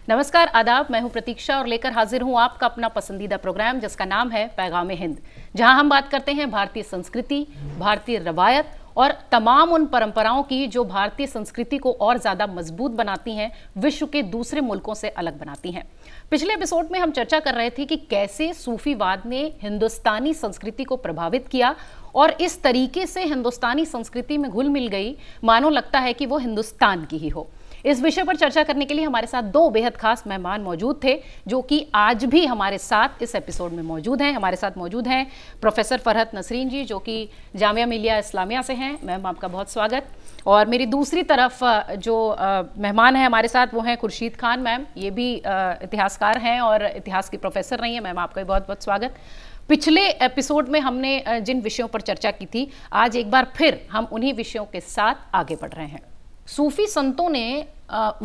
नमस्कार, आदाब। मैं हूं प्रतीक्षा और लेकर हाजिर हूं आपका अपना पसंदीदा प्रोग्राम जिसका नाम है पैगाम हिंद, जहां हम बात करते हैं भारतीय संस्कृति, भारतीय रवायत और तमाम उन परंपराओं की जो भारतीय संस्कृति को और ज़्यादा मजबूत बनाती हैं, विश्व के दूसरे मुल्कों से अलग बनाती हैं। पिछले एपिसोड में हम चर्चा कर रहे थे कि कैसे सूफीवाद ने हिंदुस्तानी संस्कृति को प्रभावित किया और इस तरीके से हिंदुस्तानी संस्कृति में घुल मिल गई मानो लगता है कि वो हिंदुस्तान की ही हो। इस विषय पर चर्चा करने के लिए हमारे साथ दो बेहद खास मेहमान मौजूद थे, जो कि आज भी हमारे साथ इस एपिसोड में मौजूद हैं। हमारे साथ मौजूद हैं प्रोफेसर फरहत नसरीन जी, जो कि जामिया मिलिया इस्लामिया से हैं। मैम, आपका बहुत स्वागत। और मेरी दूसरी तरफ जो मेहमान हैं हमारे साथ, वो हैं खुर्शीद खान मैम। ये भी इतिहासकार हैं और इतिहास की प्रोफेसर रही हैं। मैम, आपका भी बहुत बहुत स्वागत। पिछले एपिसोड में हमने जिन विषयों पर चर्चा की थी, आज एक बार फिर हम उन्हीं विषयों के साथ आगे बढ़ रहे हैं। सूफी संतों ने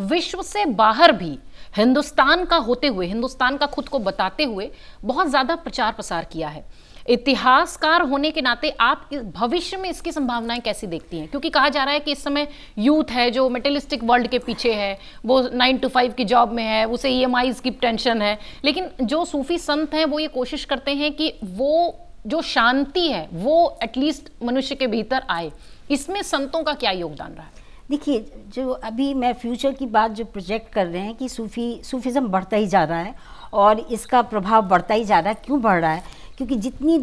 विश्व से बाहर भी हिंदुस्तान का होते हुए, हिंदुस्तान का खुद को बताते हुए बहुत ज़्यादा प्रचार प्रसार किया है। इतिहासकार होने के नाते आप भविष्य में इसकी संभावनाएं कैसी देखती हैं? क्योंकि कहा जा रहा है कि इस समय यूथ है जो मेटेरियलिस्टिक वर्ल्ड के पीछे है, वो 9 to 5 की जॉब में है, उसे EMIs की टेंशन है, लेकिन जो सूफी संत हैं वो ये कोशिश करते हैं कि वो जो शांति है वो एटलीस्ट मनुष्य के भीतर आए। इसमें संतों का क्या योगदान रहा है? देखिए, जो अभी मैं फ्यूचर की बात जो प्रोजेक्ट कर रहे हैं कि सूफीज़म बढ़ता ही जा रहा है और इसका प्रभाव बढ़ता ही जा रहा है। क्यों बढ़ रहा है? क्योंकि जितनी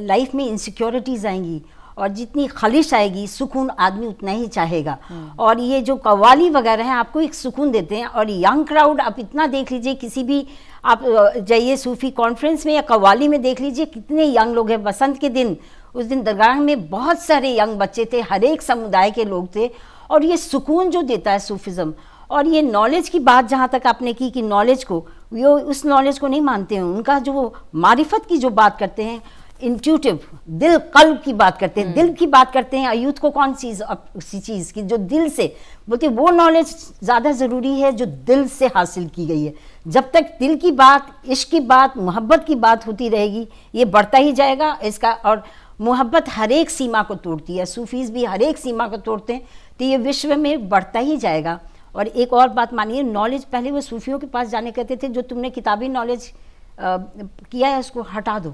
लाइफ में इनसिक्योरिटीज़ आएंगी और जितनी खलिश आएगी, सुकून आदमी उतना ही चाहेगा। और ये जो कव्वाली वगैरह हैं आपको एक सुकून देते हैं। और यंग क्राउड आप इतना देख लीजिए, किसी भी आप जाइए सूफी कॉन्फ्रेंस में या कव्वाली में, देख लीजिए कितने यंग लोग हैं। बसंत के दिन, उस दिन दरगाह में बहुत सारे यंग बच्चे थे, हर एक समुदाय के लोग थे। और ये सुकून जो देता है सूफिज़म, और ये नॉलेज की बात जहाँ तक आपने की कि नॉलेज को, वो उस नॉलेज को नहीं मानते हैं। उनका जो वो मारिफत की जो बात करते हैं, इंट्यूटिव, दिल कल्ब की बात करते हैं, दिल की बात करते हैं। यूथ को कौन सी चीज़ की जो दिल से बोलते, वो नॉलेज ज़्यादा ज़रूरी है जो दिल से हासिल की गई है। जब तक दिल की बात, इश्क की बात, मोहब्बत की बात होती रहेगी, ये बढ़ता ही जाएगा इसका। और मोहब्बत हर एक सीमा को तोड़ती है, सूफीज़ भी हर एक सीमा को तोड़ते हैं, तो ये विश्व में बढ़ता ही जाएगा। और एक और बात मानिए, नॉलेज पहले वो सूफियों के पास जाने कहते थे, जो तुमने किताबी नॉलेज किया है उसको हटा दो,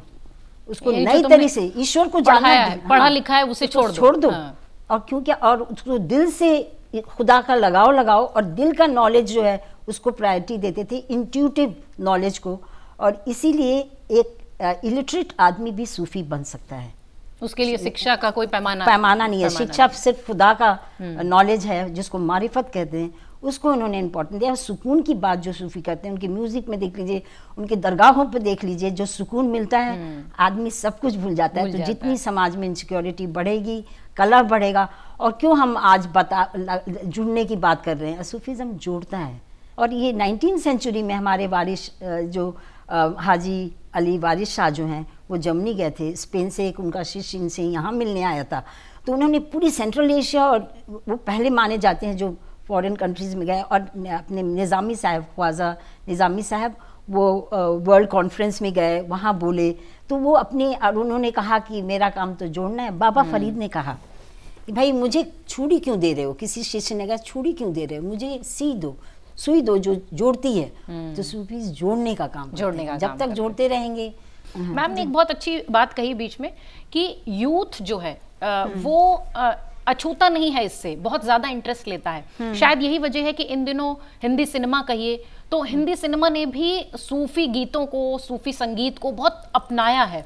उसको नई तरीके से ईश्वर को जानना है, पढ़ा लिखा है उसे छोड़ दो। और क्योंकि और उसको दिल से खुदा का लगाओ और दिल का नॉलेज जो है उसको प्रायोरिटी देते थे, इंट्यूटिव नॉलेज को। और इसीलिए एक इलिटरेट आदमी भी सूफी बन सकता है। उसके लिए शिक्षा का कोई पैमाना नहीं है। शिक्षा सिर्फ खुदा का नॉलेज है, जिसको मारिफत कहते हैं, उसको उन्होंने इम्पोर्टेंट दिया। सुकून की बात जो सूफी करते हैं, उनकी म्यूजिक में देख लीजिए, उनके दरगाहों पर देख लीजिए, जो सुकून मिलता है, आदमी सब कुछ भूल जाता है। तो जितनी समाज में इनसिक्योरिटी बढ़ेगी, कलह बढ़ेगा। और क्यों हम आज जुड़ने की बात कर रहे हैं, सूफीज़म जोड़ता है। और ये 19वीं सेंचुरी में हमारे वारिस जो हाजी अली वारिस शाह जो हैं, वो जर्मनी गए थे, स्पेन से एक उनका शिष्य इनसे यहाँ मिलने आया था। तो उन्होंने पूरी सेंट्रल एशिया, और वो पहले माने जाते हैं जो फॉरेन कंट्रीज़ में गए। और अपने निज़ामी साहब, ख्वाजा निज़ामी साहब, वो वर्ल्ड कॉन्फ्रेंस में गए, वहाँ बोले। तो वो उन्होंने कहा कि मेरा काम तो जोड़ना है। बाबा फरीद ने कहा कि भाई मुझे छुरी क्यों दे रहे हो? किसी शिष्य ने कहा छुरी क्यों दे रहे हो, मुझे सुई दो जो जोड़ती है। तो सूफी जोड़ने का काम, जब तक जोड़ते रहेंगे। मैम ने एक बहुत अच्छी बात कही बीच में कि यूथ जो है वो अछूता नहीं है, इससे बहुत ज्यादा इंटरेस्ट लेता है। शायद यही वजह है कि इन दिनों हिंदी सिनेमा कहिए तो हिंदी सिनेमा ने भी सूफी गीतों को, सूफी संगीत को बहुत अपनाया है।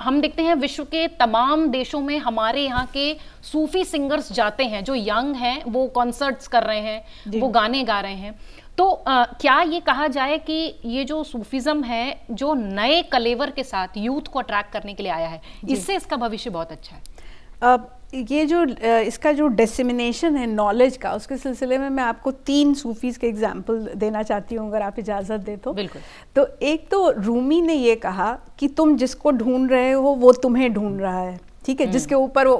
हम देखते हैं विश्व के तमाम देशों में हमारे यहाँ के सूफी सिंगर्स जाते हैं, जो यंग हैं वो कॉन्सर्ट्स कर रहे हैं, वो गाने गा रहे हैं। तो क्या ये कहा जाए कि ये जो सूफीज़म है जो नए कलेवर के साथ यूथ को अट्रैक्ट करने के लिए आया है, इससे इसका भविष्य बहुत अच्छा है? ये जो इसका जो डिसेमिनेशन है नॉलेज का, उसके सिलसिले में मैं आपको 3 सूफीज़ के एग्जाम्पल देना चाहती हूँ, अगर आप इजाज़त दे तो। बिल्कुल। तो एक तो रूमी ने ये कहा कि तुम जिसको ढूंढ रहे हो वो तुम्हें ढूंढ रहा है, ठीक है, जिसके ऊपर वो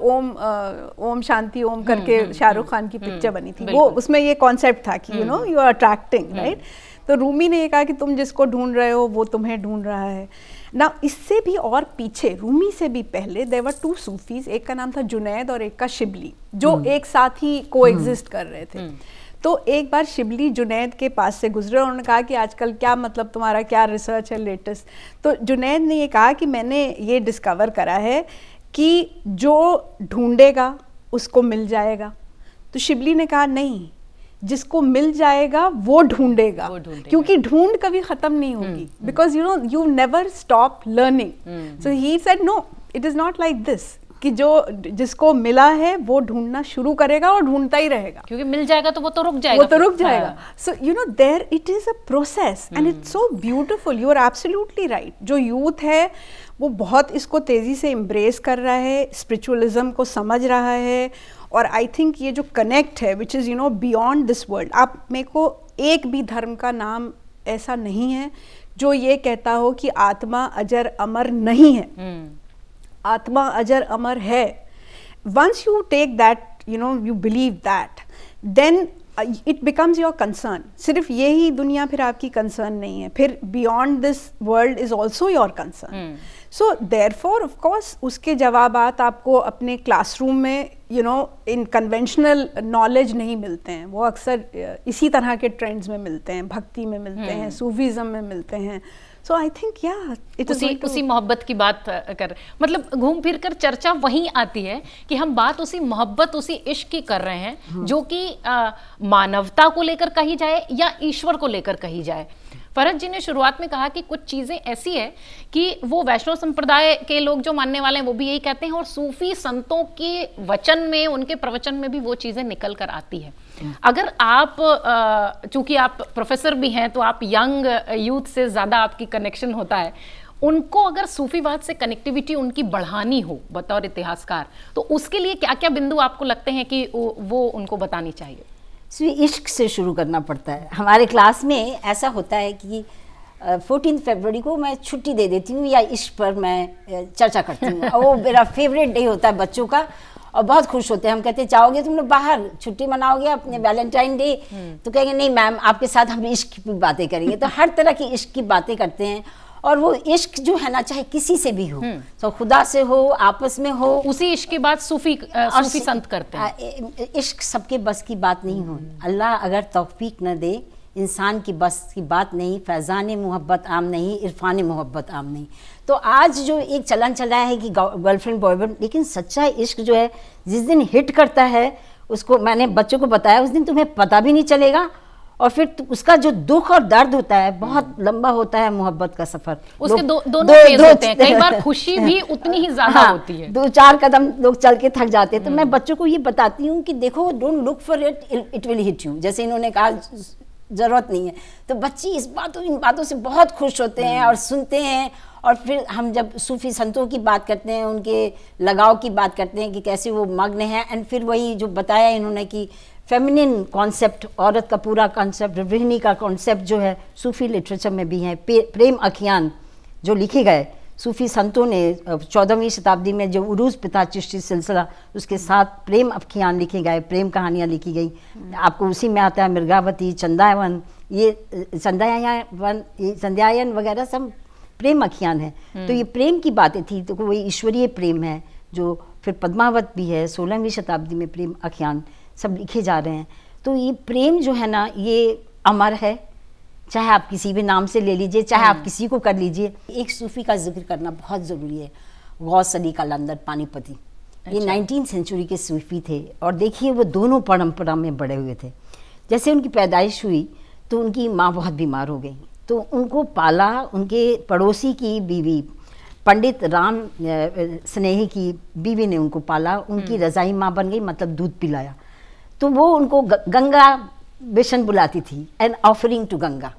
ओम शांति ओम करके शाहरुख खान की पिक्चर बनी थी, वो उसमें ये कॉन्सेप्ट था कि यू आर अट्रैक्टिंग, राइट। तो रूमी ने ये कहा कि तुम जिसको ढूंढ रहे हो वो तुम्हें ढूंढ रहा है ना। इससे भी और पीछे, रूमी से भी पहले देयर वर 2 सूफीज, एक का नाम था जुनैद और एक का शिबली, जो एक साथ ही को एग्जिस्ट कर रहे थे। तो एक बार शिबली जुनैद के पास से गुजरे, उन्होंने कहा कि आजकल क्या मतलब तुम्हारा क्या रिसर्च है लेटेस्ट। तो जुनैद ने ये कहा कि मैंने ये डिस्कवर करा है कि जो ढूंढेगा उसको मिल जाएगा। तो शिबली ने कहा नहीं, जिसको मिल जाएगा वो ढूंढेगा, क्योंकि ढूंढ कभी खत्म नहीं होगी, because you know you never stop learning. So he said no, it is not like this कि जो जिसको मिला है वो ढूंढना शुरू करेगा और ढूंढता ही रहेगा, क्योंकि मिल जाएगा तो वो तो रुक जाएगा, वो तो रुक जाएगा। So you know there it is a process and it's so beautiful. You are absolutely right. जो यूथ है वो बहुत इसको तेजी से एम्ब्रेस कर रहा है, स्पिरिचुअलिज्म को समझ रहा है, और आई थिंक ये जो कनेक्ट है which is you know beyond this world. आप मेरे को एक भी धर्म का नाम ऐसा नहीं है जो ये कहता हो कि आत्मा अजर अमर नहीं है। आत्मा अजर अमर है। Once you take that, you know, you believe that, then it becomes your concern. सिर्फ ये ही दुनिया फिर आपकी कंसर्न नहीं है, फिर beyond this world is also your concern. So therefore of course उसके जवाबात आपको अपने क्लासरूम में you know in conventional knowledge नहीं मिलते हैं, वो अक्सर इसी तरह के ट्रेंड्स में मिलते हैं, भक्ति में मिलते हैं, सूफीज़म में मिलते हैं। सो आई थिंक इट उसी मोहब्बत की बात कर, मतलब घूम फिर कर चर्चा वहीं आती है कि हम बात उसी मोहब्बत, उसी इश्क की कर रहे हैं, जो कि मानवता को लेकर कही जाए या ईश्वर को लेकर कही जाए। फरहत जी ने शुरुआत में कहा कि कुछ चीज़ें ऐसी है कि वो वैष्णव संप्रदाय के लोग जो मानने वाले हैं वो भी यही कहते हैं, और सूफी संतों के वचन में, उनके प्रवचन में भी वो चीज़ें निकल कर आती है। अगर आप चूंकि आप प्रोफेसर भी हैं तो आप यंग यूथ से ज़्यादा आपकी कनेक्शन होता है, उनको अगर सूफीवाद से कनेक्टिविटी उनकी बढ़ानी हो बतौर इतिहासकार, तो उसके लिए क्या क्या बिंदु आपको लगते हैं कि वो उनको बतानी चाहिए? इश्क से शुरू करना पड़ता है। हमारे क्लास में ऐसा होता है कि 14 फरवरी को मैं छुट्टी दे देती हूँ या इश्क पर मैं चर्चा करती हूँ। वो मेरा फेवरेट डे होता है बच्चों का, और बहुत खुश होते हैं। हम कहते हैं चाहोगे तुम लोग बाहर छुट्टी मनाओगे अपने वैलेंटाइन डे? तो कहेंगे नहीं मैम, आपके साथ हम इश्क की बातें करेंगे। तो हर तरह की इश्क की बातें करते हैं, और वो इश्क जो है ना, चाहे किसी से भी हो, तो खुदा से हो, आपस में हो, उसी इश्क की बात सूफी संत करते हैं। इश्क सबके बस की बात नहीं हो। अल्लाह अगर तौफीक न दे, इंसान की बस की बात नहीं। फैज़ान मोहब्बत आम नहीं, इरफान मोहब्बत आम नहीं। तो आज जो एक चलन चल रहा है कि गर्लफ्रेंड बॉयफ्रेंड, लेकिन सच्चा इश्क जो है जिस दिन हिट करता है, उसको मैंने बच्चों को बताया, उस दिन तुम्हें पता भी नहीं चलेगा, और फिर उसका जो दुख और दर्द होता है बहुत लंबा होता है मोहब्बत का सफर। उसके दोनों फेज होते हैं। कई बार खुशी भी उतनी ही ज्यादा होती है। 2-4 कदम लोग चल के थक जाते हैं। तो मैं बच्चों को ये बताती हूँ कि देखो, don't look for it, it will hit you. जैसे इन्होंने कहा जरूरत नहीं है, तो बच्चे इन बातों से बहुत खुश होते हैं और सुनते हैं। और फिर हम जब सूफी संतों की बात करते हैं, उनके लगाव की बात करते हैं कि कैसे वो मग्न है, एंड फिर वही जो बताया इन्होंने कि फेमिनिन कॉन्सेप्ट, औरत का पूरा कॉन्सेप्ट, गृहिणी का कॉन्सेप्ट जो है सूफी लिटरेचर में भी है। प्रेम अखियान जो लिखे गए सूफी संतों ने 14वीं शताब्दी में, जो उरूज पिता चिश्ती सिलसिला, उसके साथ प्रेम अखियान लिखे गए, प्रेम कहानियाँ लिखी गई। आपको उसी में आता है मृगावती, चंदायवन, ये संध्यायन वगैरह सब प्रेम अखियान है। तो ये प्रेम की बातें थी, तो वही ईश्वरीय प्रेम है जो फिर पद्मावत भी है, 16वीं शताब्दी में प्रेम अखियान सब लिखे जा रहे हैं। तो ये प्रेम जो है ना, ये अमर है, चाहे आप किसी भी नाम से ले लीजिए, चाहे आप किसी को कर लीजिए। एक सूफी का जिक्र करना बहुत ज़रूरी है, गौस अली कलंदर पानीपती। ये 19th सेंचुरी के सूफी थे, और देखिए वो दोनों परंपरा में बड़े हुए थे। जैसे उनकी पैदाइश हुई तो उनकी माँ बहुत बीमार हो गई, तो उनको पाला उनके पड़ोसी की बीवी, पंडित राम स्नेही की बीवी ने उनको पाला। उनकी रज़ाई माँ बन गई, मतलब दूध पिलाया। तो वो उनको गंगा बिशन बुलाती थी, an offering to Ganga,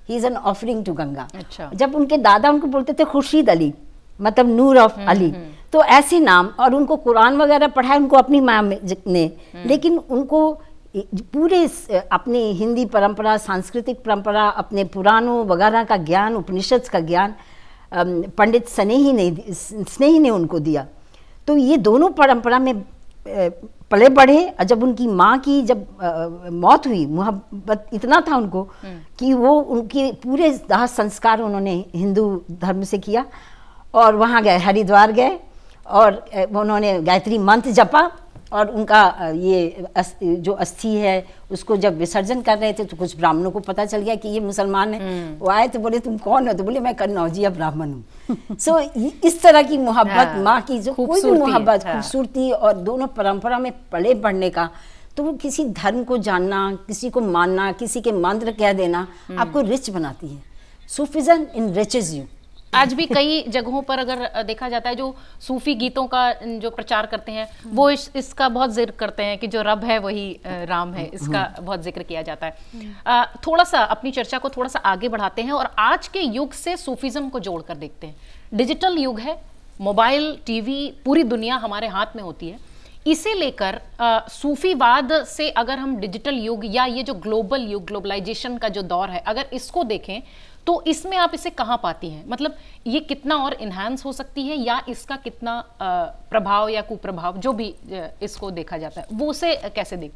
he is an offering to Ganga. अच्छा। जब उनके दादा उनको बोलते थे खुर्शीद अली, मतलब नूर ऑफ अली, तो ऐसे नाम, और उनको कुरान वगैरह पढ़ाया उनको अपनी माँ ने, लेकिन उनको पूरे अपनी हिंदी परंपरा, सांस्कृतिक परंपरा, अपने पुराणों वगैरह का ज्ञान, उपनिषद का ज्ञान पंडित स्नेही ने उनको दिया। तो ये दोनों परंपरा में पले बढ़े। जब उनकी माँ की मौत हुई, मोहब्बत इतना था उनको कि वो उनके पूरे दाह संस्कार उन्होंने हिंदू धर्म से किया, और वहाँ गए, हरिद्वार गए, और उन्होंने गायत्री मंत्र जपा, और उनका ये जो अस्थि है उसको जब विसर्जन कर रहे थे तो कुछ ब्राह्मणों को पता चल गया कि ये मुसलमान है। वो आए तो बोले तुम कौन हो? तो बोले मैं कन्नौजिया ब्राह्मण हूँ। सो इस तरह की मोहब्बत, माँ की जो कोई भी मोहब्बत, खूबसूरती और दोनों परंपरा में पले बढ़ने का, तो वो किसी धर्म को जानना, किसी को मानना, किसी के मंत्र कह देना आपको रिच बनाती है। Sufism enriches you. आज भी कई जगहों पर अगर देखा जाता है जो सूफी गीतों का जो प्रचार करते हैं वो इसका बहुत जिक्र करते हैं कि जो रब है वही राम है, इसका बहुत जिक्र किया जाता है। थोड़ा सा अपनी चर्चा को थोड़ा सा आगे बढ़ाते हैं और आज के युग से सूफिज्म को जोड़कर देखते हैं। डिजिटल युग है, मोबाइल, टीवी, पूरी दुनिया हमारे हाथ में होती है। इसे लेकर सूफीवाद से अगर हम डिजिटल युग या ये जो ग्लोबल युग, ग्लोबलाइजेशन का जो दौर है, अगर इसको देखें तो इसमें आप इसे कहाँ पाती हैं? मतलब ये कितना और इन्हांस हो सकती है या इसका कितना प्रभाव या कुप्रभाव, जो भी इसको देखा जाता है, वो उसे कैसे देख?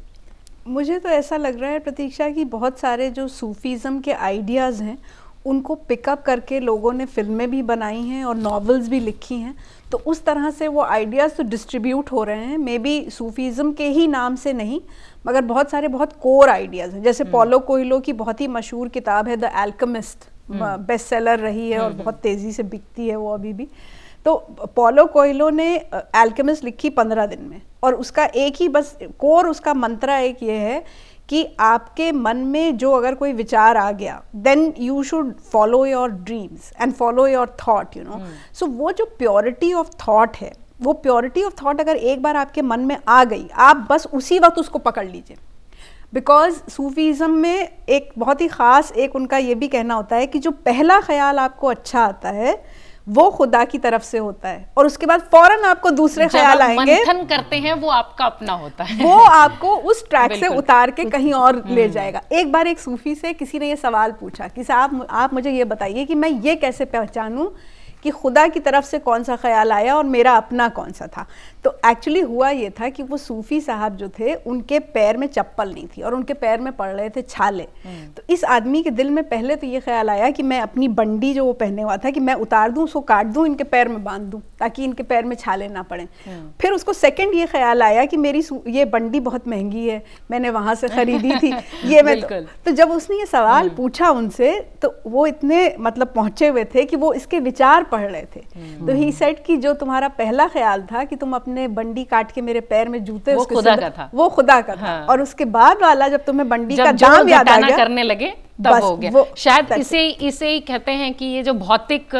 मुझे तो ऐसा लग रहा है प्रतीक्षा कि बहुत सारे जो सूफीज़म के आइडियाज़ हैं उनको पिकअप करके लोगों ने फिल्में भी बनाई हैं और नॉवेल्स भी लिखी हैं, तो उस तरह से वो आइडियाज़ तो डिस्ट्रीब्यूट हो रहे हैं। मे बी सूफीज़म के ही नाम से नहीं, मगर बहुत सारे बहुत कोर आइडियाज़ हैं। जैसे पॉलो कोएल्हो की बहुत ही मशहूर किताब है द अल्केमिस्ट, बेस्ट सेलर रही है और बहुत तेज़ी से बिकती है वो अभी भी। तो पॉलो कोएल्हो ने अल्केमिस्ट लिखी 15 दिन में, और उसका एक ही बस कोर उसका मंत्रा एक ये है कि आपके मन में जो अगर कोई विचार आ गया, then you should follow your dreams and follow your thought, you know. So वो जो प्योरिटी ऑफ थॉट है, वो प्योरिटी ऑफ थॉट अगर एक बार आपके मन में आ गई, आप बस उसी वक्त उसको पकड़ लीजिए। बिकॉज सूफीज़म में एक बहुत ही ख़ास एक उनका ये भी कहना होता है कि जो पहला ख्याल आपको अच्छा आता है वो खुदा की तरफ से होता है, और उसके बाद फौरन आपको दूसरे ख्याल आएंगे, मंथन करते हैं, वो आपका अपना होता है, वो आपको उस ट्रैक से उतार के कहीं और ले जाएगा। एक बार एक सूफी से किसी ने ये सवाल पूछा कि साहब आप मुझे ये बताइए कि मैं ये कैसे पहचानूं कि खुदा की तरफ से कौन सा ख्याल आया और मेरा अपना कौन सा था। तो एक्चुअली हुआ ये था कि वो सूफी साहब जो थे उनके पैर में चप्पल नहीं थी और उनके पैर में पड़ रहे थे छाले। तो इस आदमी के दिल में पहले तो ये ख्याल आया कि मैं अपनी बंडी जो वो पहने हुआ था कि मैं उतार दूं, उसको काट दूं, इनके पैर में बांध दूं ताकि इनके पैर में छाले ना पड़े। फिर उसको सेकंड ये ख्याल आया कि मेरी ये बंडी बहुत महंगी है, मैंने वहां से खरीदी थी, ये मैं तो जब उसने ये सवाल पूछा उनसे तो वो इतने मतलब पहुंचे हुए थे कि वो इसके विचार पढ़ रहे थे। तो ही सेड कि जो तुम्हारा पहला ख्याल था कि तुम अपने बंडी काट के मेरे पैर में जूते, वो खुदा का था, वो खुदा का था। और उसके बाद वाला जब तुम्हें बंडी का दाम याद आ गया करने लगे तब हो गया। शायद इसे ही कहते हैं कि ये जो भौतिक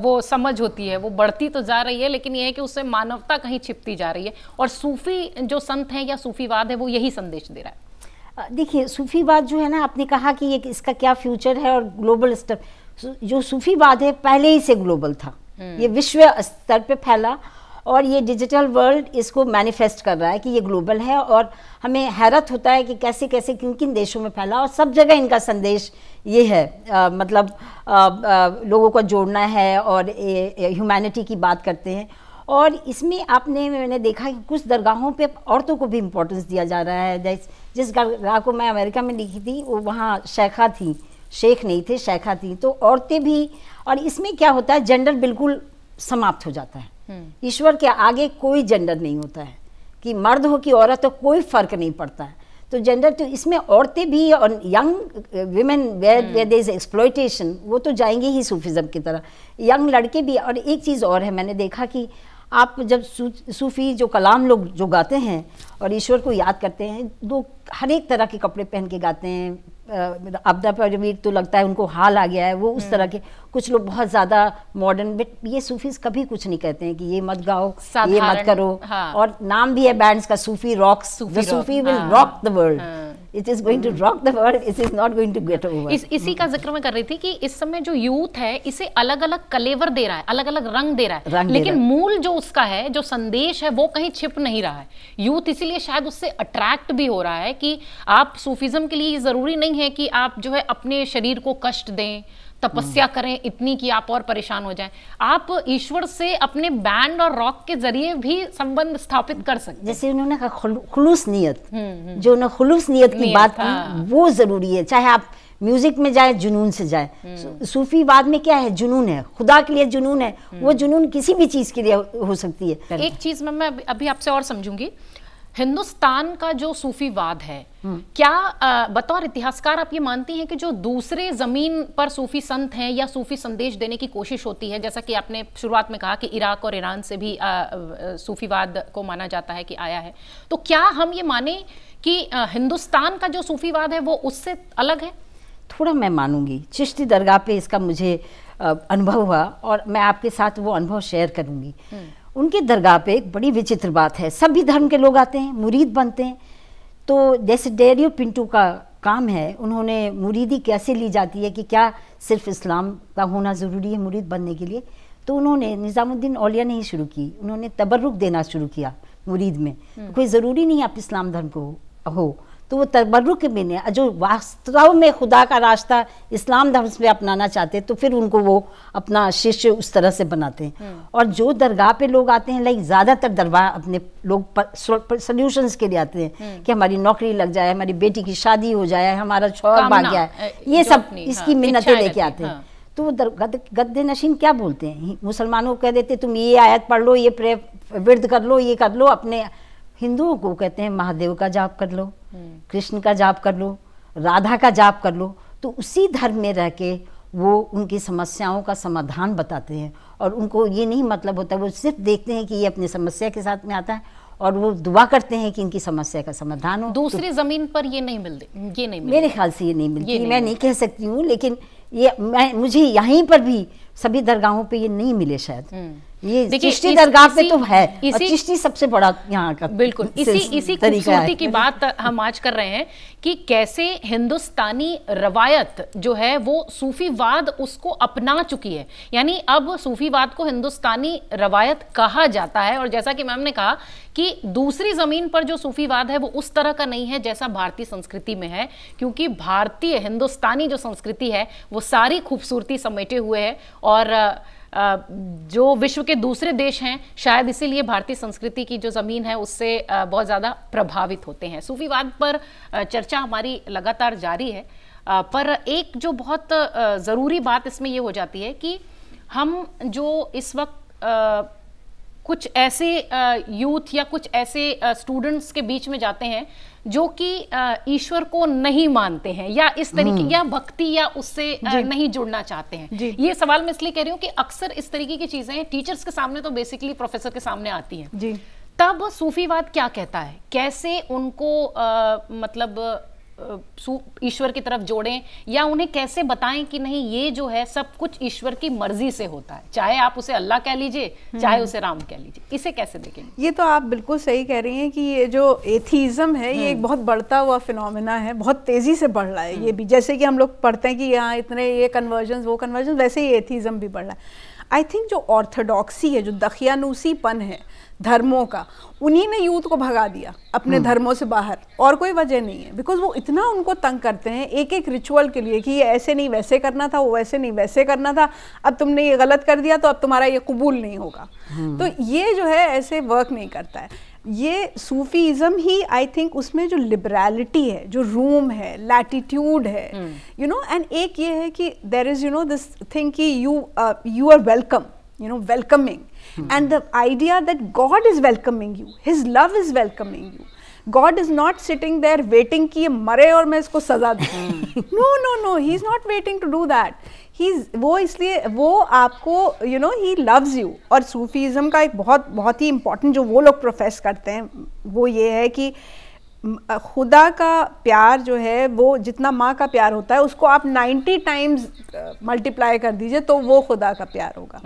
वो समझ होती है वो बढ़ती तो जा रही है, लेकिन ये है कि उससे मानवता कहीं छिपती जा रही है। और सूफी जो संत हैं या सूफीवाद है वो यही संदेश दे रहा है। देखिए सूफीवाद जो है ना, आपने कहा कि ये इसका क्या फ्यूचर है और ग्लोबल स्तर, जो सूफीवाद है पहले ही से ग्लोबल था, ये विश्व स्तर पे फैला और ये डिजिटल वर्ल्ड इसको मैनिफेस्ट कर रहा है कि ये ग्लोबल है। और हमें हैरत होता है कि कैसे कैसे किन किन देशों में फैला और सब जगह इनका संदेश ये है, मतलब लोगों को जोड़ना है और ह्यूमैनिटी की बात करते हैं। और इसमें मैंने देखा कि कुछ दरगाहों पे औरतों को भी इम्पोर्टेंस दिया जा रहा है। जिस दरगाह को मैं अमेरिका में लिखी थी वो वहाँ शेखा थी, शेख नहीं थे, शेखा थी, तो औरतें भी। और इसमें क्या होता है, जेंडर बिल्कुल समाप्त हो जाता है। ईश्वर के आगे कोई जेंडर नहीं होता है कि मर्द हो कि औरत हो, कोई फर्क नहीं पड़ता है। तो जेंडर तो इसमें औरतें भी और young women where there is exploitation, वो तो जाएंगे ही सूफिज्म की तरह, यंग लड़के भी। और एक चीज़ और है, मैंने देखा कि आप जब सूफी जो कलाम लोग जो गाते हैं और ईश्वर को याद करते हैं, दो हर एक तरह के कपड़े पहन के गाते हैं। अब्दा परवीर तो लगता है उनको हाल आ गया है, वो उस तरह के। कुछ लोग बहुत ज़्यादा मॉडर्न, बट ये सूफीज कभी कुछ नहीं कहते हैं कि ये मत गाओ, ये मत करो। हाँ। और नाम भी है बैंड्स का, sufi rocks, sufi will rock the world, it is going to rock the world, it is not going to get over. इसी का जिक्र मैं कर रही थी कि इस समय जो यूथ है इसे अलग अलग कलेवर दे रहा है, अलग अलग रंग दे रहा है, लेकिन मूल जो उसका है, जो संदेश है, वो कहीं छिप नहीं रहा है। यूथ इसीलिए शायद उससे अट्रैक्ट भी हो रहा है कि आप सूफिज्म के लिए जरूरी नहीं है कि आप जो है अपने शरीर को कष्ट दें, तपस्या करें इतनी कि आप और परेशान हो जाएं। आप ईश्वर से अपने बैंड और रॉक के जरिए भी संबंध स्थापित कर सकते हैं। जैसे उन्होंने कहा खुलूस नियत, जो उन्होंने खुलूस नियत की बात की, वो जरूरी है। चाहे आप म्यूजिक में जाए, जुनून से जाए। सूफीवाद में क्या है, जुनून है, खुदा के लिए जुनून है। वो जुनून किसी भी चीज के लिए हो सकती है। एक चीज मैं अभी आपसे और समझूंगी, हिंदुस्तान का जो सूफीवाद है, क्या बतौर इतिहासकार आप ये मानती हैं कि जो दूसरे जमीन पर सूफी संत हैं या सूफी संदेश देने की कोशिश होती है, जैसा कि आपने शुरुआत में कहा कि इराक और ईरान से भी सूफीवाद को माना जाता है कि आया है, तो क्या हम ये माने कि हिंदुस्तान का जो सूफीवाद है वो उससे अलग है? थोड़ा मैं मानूंगी। चिश्ती दरगाह पे इसका मुझे अनुभव हुआ और मैं आपके साथ वो अनुभव शेयर करूंगी। उनकी दरगाह पे एक बड़ी विचित्र बात है, सभी धर्म के लोग आते हैं, मुरीद बनते हैं। तो जैसे डेरियो पिंटू का काम है, उन्होंने मुरीदी कैसे ली जाती है कि क्या सिर्फ इस्लाम का होना ज़रूरी है मुरीद बनने के लिए, तो उन्होंने निज़ामुद्दीन औलिया ने ही शुरू की, उन्होंने तबर्रुक देना शुरू किया मुरीद में। कोई ज़रूरी नहीं आप इस्लाम धर्म को हो, तो वो तबर्रुक में ने जो वास्तव में खुदा का रास्ता इस्लाम धर्म से अपनाना चाहते तो फिर उनको वो अपना शिष्य उस तरह से बनाते हैं। और जो दरगाह पे लोग आते हैं, लाइक ज़्यादातर दरगाह अपने लोग सोल्यूशंस के लिए आते हैं कि हमारी नौकरी लग जाए, हमारी बेटी की शादी हो जाए, हमारा शौहर भाग गया है, ये सब इसकी मिन्नतें लेके आते हैं। तो गद्दे नशीन क्या बोलते हैं, मुसलमानों को कह देते तुम ये आयत पढ़ लो, ये विर्द कर लो, ये कर लो। अपने हिंदुओं को कहते हैं महादेव का जाप कर लो, कृष्ण का जाप कर लो, राधा का जाप कर लो। तो उसी धर्म में रह के वो उनकी समस्याओं का समाधान बताते हैं और उनको ये नहीं मतलब होता, वो सिर्फ देखते हैं कि ये अपनी समस्या के साथ में आता है और वो दुआ करते हैं कि इनकी समस्या का समाधान हो। दूसरी जमीन पर ये नहीं मिलती, मेरे ख्याल से ये नहीं मिलती, मैं नहीं कह सकती हूँ, लेकिन ये मुझे यहीं पर भी सभी दरगाहों पे ये नहीं मिले शायद। ये चिश्ती दरगाह पे तो है, और चिश्ती सबसे बड़ा यहाँ का बिल्कुल इसी खूबसूरती की बात हम आज कर रहे हैं कि कैसे हिंदुस्तानी रवायत जो है वो सूफीवाद उसको अपना चुकी है। यानी अब सूफीवाद को हिंदुस्तानी रवायत कहा जाता है। और जैसा कि मैम ने कहा कि दूसरी जमीन पर जो सूफीवाद है वो उस तरह का नहीं है जैसा भारतीय संस्कृति में है, क्योंकि भारतीय हिंदुस्तानी जो संस्कृति है वो सारी खूबसूरती समेटे हुए है। और जो विश्व के दूसरे देश हैं शायद इसीलिए भारतीय संस्कृति की जो ज़मीन है उससे बहुत ज़्यादा प्रभावित होते हैं। सूफीवाद पर चर्चा हमारी लगातार जारी है, पर एक जो बहुत ज़रूरी बात इसमें ये हो जाती है कि हम जो इस वक्त कुछ ऐसे यूथ या कुछ ऐसे स्टूडेंट्स के बीच में जाते हैं जो कि ईश्वर को नहीं मानते हैं या इस तरीके या भक्ति या उससे नहीं जुड़ना चाहते हैं। ये सवाल मैं इसलिए कह रही हूँ कि अक्सर इस तरीके की चीजें टीचर्स के सामने तो बेसिकली प्रोफेसर के सामने आती हैं जी। तब सूफीवाद क्या कहता है, कैसे उनको मतलब ईश्वर की तरफ जोड़ें या उन्हें कैसे बताएं कि नहीं ये जो है सब कुछ ईश्वर की मर्जी से होता है, चाहे आप उसे अल्लाह कह लीजिए चाहे उसे राम कह लीजिए, इसे कैसे देखेंगे? ये तो आप बिल्कुल सही कह रही हैं कि ये जो एथीज़म है ये एक बहुत बढ़ता हुआ फिनोमेना है, बहुत तेजी से बढ़ रहा है। ये भी जैसे कि हम लोग पढ़ते हैं कि यहाँ इतने ये कन्वर्जन वो कन्वर्जन, वैसे ही एथीज़म भी बढ़ रहा है। आई थिंक जो ऑर्थोडॉक्सी है, जो दखियानूसीपन है धर्मों का, उन्हीं ने यूथ को भगा दिया अपने धर्मों से बाहर, और कोई वजह नहीं है। बिकॉज वो इतना उनको तंग करते हैं एक एक रिचुअल के लिए कि ये ऐसे नहीं वैसे करना था, वो वैसे नहीं वैसे करना था, अब तुमने ये गलत कर दिया तो अब तुम्हारा ये कबूल नहीं होगा। तो ये जो है ऐसे वर्क नहीं करता है। ये सूफीज़म ही आई थिंक उसमें जो लिबरलिटी है, जो रूम है, लैटिट्यूड है, यू नो, एंड एक ये है कि देयर इज दिस थिंग कि you are welcome, welcoming, and the idea that God is welcoming you, His love is welcoming you. God is not sitting there waiting कि ये मरे और मैं इसको सजा दूँ। No, He is not waiting to do that. वो इसलिए वो आपको He loves you। और सूफीज़म का एक बहुत ही इम्पोर्टेंट जो वो लोग प्रोफेस करते हैं वो ये है कि खुदा का प्यार जो है वो जितना माँ का प्यार होता है उसको आप 90 टाइम्स मल्टीप्लाई कर दीजिए तो वो खुदा का प्यार होगा।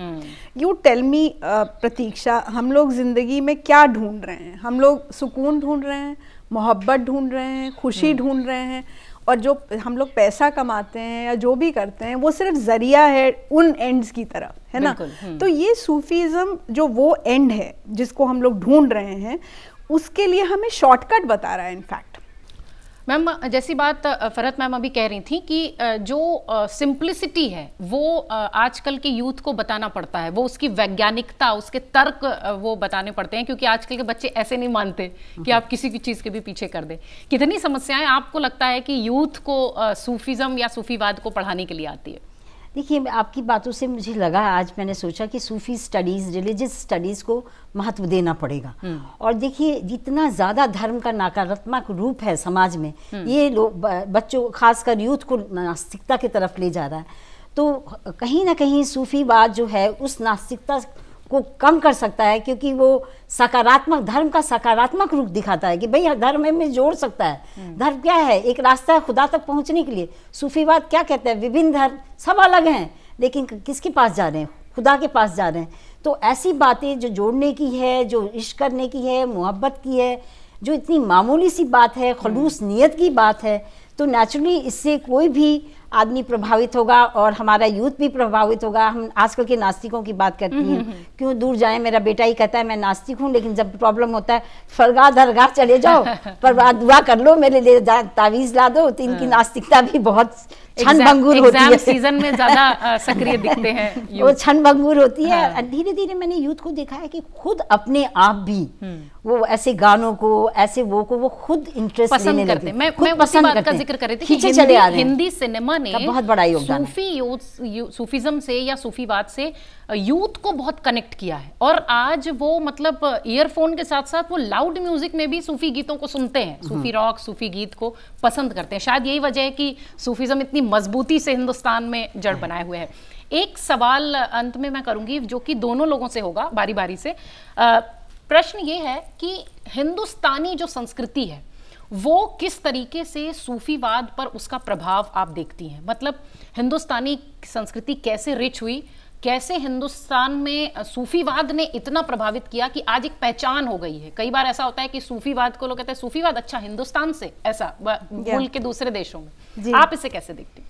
यू टेल मी प्रतीक्षा, हम लोग ज़िंदगी में क्या ढूंढ रहे हैं? हम लोग सुकून ढूंढ रहे हैं, मोहब्बत ढूंढ रहे हैं, खुशी ढूंढ रहे हैं, और जो हम लोग पैसा कमाते हैं या जो भी करते हैं वो सिर्फ ज़रिया है उन एंड्स की तरफ, है ना? तो ये सूफीज़म जो वो एंड है जिसको हम लोग ढूंढ रहे हैं उसके लिए हमें शॉर्टकट बता रहा है। इनफैक्ट मैम जैसी बात फरहत मैम अभी कह रही थी कि जो सिंप्लिसिटी है वो आजकल के यूथ को बताना पड़ता है, वो उसकी वैज्ञानिकता, उसके तर्क वो बताने पड़ते हैं, क्योंकि आजकल के बच्चे ऐसे नहीं मानते कि आप किसी की चीज़ के भी पीछे कर दें। कितनी समस्याएं आपको लगता है कि यूथ को सूफीज़म या सूफीवाद को पढ़ाने के लिए आती है? देखिए, आपकी बातों से मुझे लगा, आज मैंने सोचा कि सूफी स्टडीज़, रिलीजियस स्टडीज़ को महत्व देना पड़ेगा। और देखिए, जितना ज़्यादा धर्म का नकारात्मक रूप है समाज में, ये लोग बच्चों, खासकर यूथ को नास्तिकता की तरफ ले जा रहा है। तो कहीं ना कहीं सूफीवाद जो है उस नास्तिकता को कम कर सकता है, क्योंकि वो सकारात्मक, धर्म का सकारात्मक रूप दिखाता है कि भाई धर्म में जोड़ सकता है। धर्म क्या है? एक रास्ता है खुदा तक पहुंचने के लिए। सूफीवाद क्या कहते हैं? विभिन्न धर्म सब अलग हैं, लेकिन किसके पास जा रहे हैं? खुदा के पास जा रहे हैं। तो ऐसी बातें जो जोड़ने की है, जो इश्क करने की है, मोहब्बत की है, जो इतनी मामूली सी बात है, खलूस नियत की बात है, तो नेचुरली इससे कोई भी आदमी प्रभावित होगा और हमारा यूथ भी प्रभावित होगा। हम आजकल के नास्तिकों की बात करती हैं, क्यों दूर जाएं। मेरा बेटा ही कहता है मैं नास्तिक हूँ, लेकिन जब प्रॉब्लम होता है फरगाह दरगाह चले जाओ, पर दुआ कर लो, मेरे लिए तावीज़ ला दो। तो इनकी नास्तिकता भी बहुत क्षणभंगुर होती है। सीजन में ज्यादा सक्रिय दिखते हैं वो क्षणभंगुर होती है। धीरे धीरे मैंने यूथ को देखा है कि खुद अपने आप भी वो ऐसे गानों को, ऐसे वो खुद इंटरेस्ट लेने लगते हैं। मैं उसी बात का जिक्र कर रही थी कि चले आ रहे हैं। हिंदी सिनेमा ने बहुत बड़ा योगदान सूफीज्म से या सूफीवाद से यूथ को बहुत कनेक्ट किया है। और आज वो मतलब ईयरफोन के साथ साथ वो लाउड म्यूजिक में भी सूफी गीतों को सुनते हैं, सूफी रॉक, सूफी गीत को पसंद करते हैं। शायद यही वजह है कि सूफीज्म इतनी मजबूती से हिंदुस्तान में जड़ बनाए हुए है। एक सवाल अंत में मैं करूंगी जो कि दोनों लोगों से होगा बारी बारी से। प्रश्न ये है कि हिंदुस्तानी जो संस्कृति है वो किस तरीके से सूफीवाद पर उसका प्रभाव आप देखती हैं? मतलब हिंदुस्तानी संस्कृति कैसे रिच हुई, कैसे हिंदुस्तान में सूफीवाद ने इतना प्रभावित किया कि आज एक पहचान हो गई है। कई बार ऐसा होता है कि सूफीवाद को लोग कहते हैं सूफीवाद अच्छा हिंदुस्तान से, ऐसा मुल्क के दूसरे देशों में। आप इसे कैसे देखती हैं?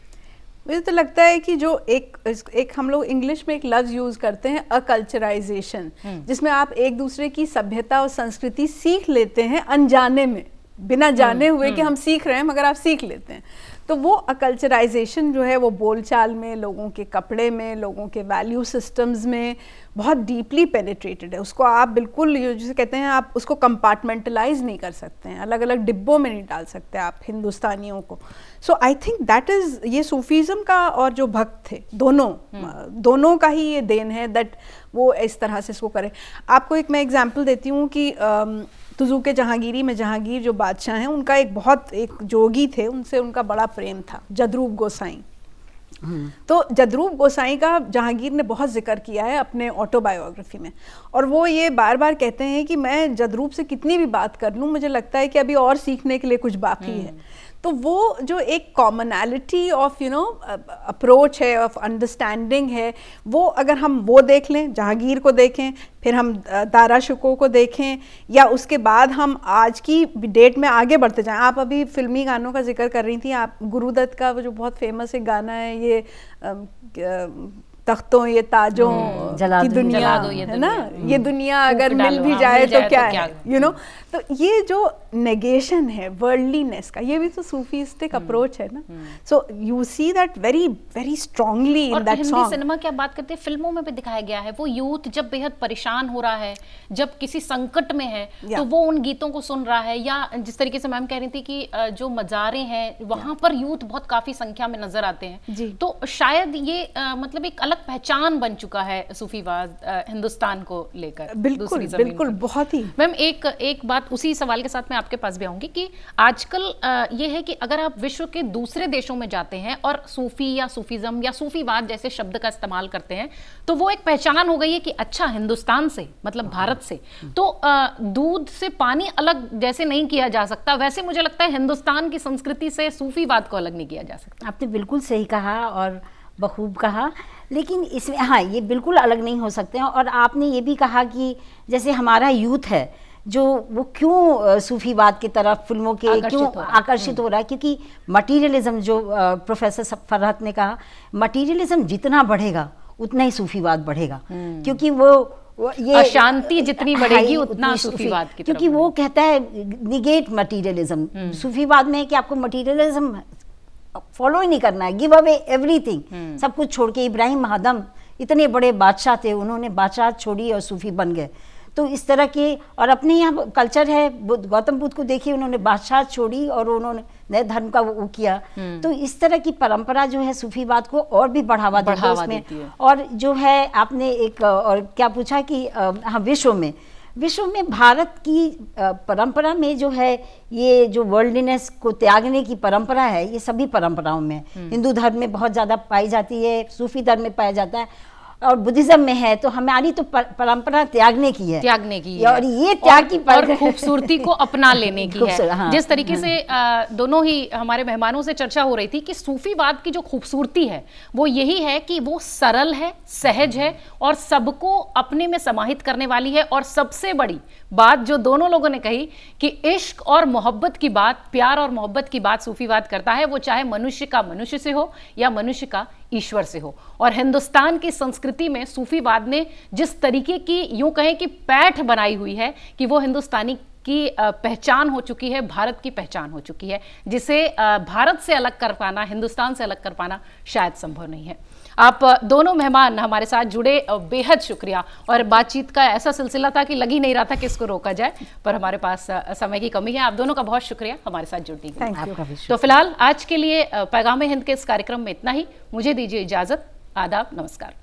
मुझे तो लगता है कि जो एक हम लोग इंग्लिश में एक लफ्ज यूज करते हैं, अकल्चराइजेशन, जिसमें आप एक दूसरे की सभ्यता और संस्कृति सीख लेते हैं अनजाने में, बिना जाने हुए कि हम सीख रहे हैं, मगर आप सीख लेते हैं। तो वो अकल्चराइजेशन जो है वो बोलचाल में, लोगों के कपड़े में, लोगों के वैल्यू सिस्टम्स में बहुत डीपली पेनिट्रेटेड है। उसको आप बिल्कुल, जिसे कहते हैं, आप उसको कंपार्टमेंटलाइज नहीं कर सकते हैं, अलग अलग डिब्बों में नहीं डाल सकते आप हिंदुस्तानियों को। सो आई थिंक दैट इज़, ये सूफीज़म का और जो भक्त थे दोनों का ही ये देन है दैट वो इस तरह से इसको करें। आपको एक मैं एग्जाम्पल देती हूँ कि तुज़ुक जहांगीरी में जहांगीर जो बादशाह हैं, उनका एक जोगी थे, उनसे उनका बड़ा प्रेम था, जदरूप गोसाई। तो जदरूप गोसाई का जहांगीर ने बहुत जिक्र किया है अपने ऑटोबायोग्राफी में, और वो ये बार बार कहते हैं कि मैं जदरूप से कितनी भी बात कर लूँ, मुझे लगता है कि अभी और सीखने के लिए कुछ बाकी है। तो वो जो एक कॉमनैलिटी ऑफ अप्रोच है, ऑफ अंडरस्टैंडिंग है, वो अगर हम वो देख लें, जहांगीर को देखें, फिर हम दारा शिकोह को देखें, या उसके बाद हम आज की डेट में आगे बढ़ते जाएं। आप अभी फिल्मी गानों का जिक्र कर रही थी, आप गुरुदत्त का वो जो बहुत फेमस एक गाना है, ये तख्तों ये ताजों की दुनिया है ना, ये दुनिया अगर मिल भी जाए तो क्या है, तो ये जो नेगेशन है वर्ल्डलीनेस का, ये भी तो सूफीस्टिक अप्रोच है ना। So you see that very very strongly in that song. Hindi cinema की आप बात करते हैं, फिल्मों में भी दिखाया गया है, वो यूथ जब बेहद परेशान हो रहा है, जब किसी संकट में है, तो वो उन गीतों को सुन रहा है। या जिस तरीके से मैम कह रही थी कि जो मज़ारे हैं वहां पर यूथ बहुत काफी संख्या में नजर आते हैं, तो शायद ये मतलब एक अलग पहचान बन चुका है सूफीवाद हिंदुस्तान को लेकर। बिल्कुल बिल्कुल, बहुत ही। मैम एक बात उसी सवाल के साथ मैं आपके पास भी आऊंगी कि आजकल ये है कि अगर आप विश्व के दूसरे देशों में जाते हैं और सूफी या सूफीज्म या सूफीवाद जैसे शब्द का इस्तेमाल करते हैं, तो वो एक पहचान हो गई है कि अच्छा हिंदुस्तान से, मतलब भारत से, तो दूध से पानी अलग जैसे नहीं किया जा सकता, वैसे मुझे लगता है हिंदुस्तान की संस्कृति से सूफीवाद को अलग नहीं किया जा सकता। आपने बिल्कुल सही कहा और बखूब कहा, लेकिन इसमें हाँ, ये बिल्कुल अलग नहीं हो सकते हैं। और आपने ये भी कहा कि जैसे हमारा यूथ है जो वो क्यों सूफीवाद की तरफ फिल्मों के क्यों आकर्षित हो रहा है, क्योंकि मटीरियलिज्म, जो प्रोफेसर फरहत ने कहा, मटीरियलिज्म जितना बढ़ेगा उतना ही सूफीवाद बढ़ेगा, क्योंकि वो ये अशांति जितनी बढ़ेगी उतना सूफीवाद की तरफ, क्योंकि वो कहता है निगेट मटीरियलिज्म। सूफीवाद में है कि आपको मटीरियलिज्म फॉलो ही नहीं करना है, गिव अवे एवरीथिंग, सब कुछ छोड़ के। इब्राहिम महादम इतने बड़े बादशाह थे, उन्होंने बादशाह छोड़ी और सूफी बन गए। तो इस तरह के, और अपने यहाँ कल्चर है, गौतम बुद्ध को देखिए, उन्होंने बादशाह छोड़ी और उन्होंने नए धर्म का वो किया। तो इस तरह की परंपरा जो है सूफीवाद को और भी बढ़ावा देती है उसमें। और जो है आपने एक और क्या पूछा कि हाँ, विश्व में भारत की परंपरा में जो है ये जो वर्ल्डलीनेस को त्यागने की परंपरा है, ये सभी परंपराओं में, हिंदू धर्म में बहुत ज़्यादा पाई जाती है, सूफी धर्म में पाया जाता है, और बुद्धिज्म में है। तो हमारी तो परंपरा त्यागने की है, और ये त्याग की और खूबसूरती को अपना लेने की है। हाँ, जिस तरीके से दोनों ही हमारे मेहमानों से चर्चा हो रही थी कि सूफीवाद की जो खूबसूरती है वो यही है कि वो सरल है, सहज है और सबको अपने में समाहित करने वाली है। और सबसे बड़ी बात जो दोनों लोगों ने कही कि इश्क और मोहब्बत की बात, प्यार और मोहब्बत की बात सूफीवाद करता है, वो चाहे मनुष्य का मनुष्य से हो या मनुष्य का ईश्वर से हो। और हिंदुस्तान की संस्कृति में सूफीवाद ने जिस तरीके की, यूं कहें कि पैठ बनाई हुई है कि वो हिंदुस्तानी की पहचान हो चुकी है, भारत की पहचान हो चुकी है, जिसे भारत से अलग कर पाना, हिंदुस्तान से अलग कर पाना शायद संभव नहीं है। आप दोनों मेहमान हमारे साथ जुड़े, बेहद शुक्रिया। और बातचीत का ऐसा सिलसिला था कि लग ही नहीं रहा था कि इसको रोका जाए, पर हमारे पास समय की कमी है। आप दोनों का बहुत शुक्रिया हमारे साथ जुड़ने के लिए। तो फिलहाल आज के लिए पैगाम हिंद के इस कार्यक्रम में इतना ही। मुझे दीजिए इजाजत। आदाब, नमस्कार।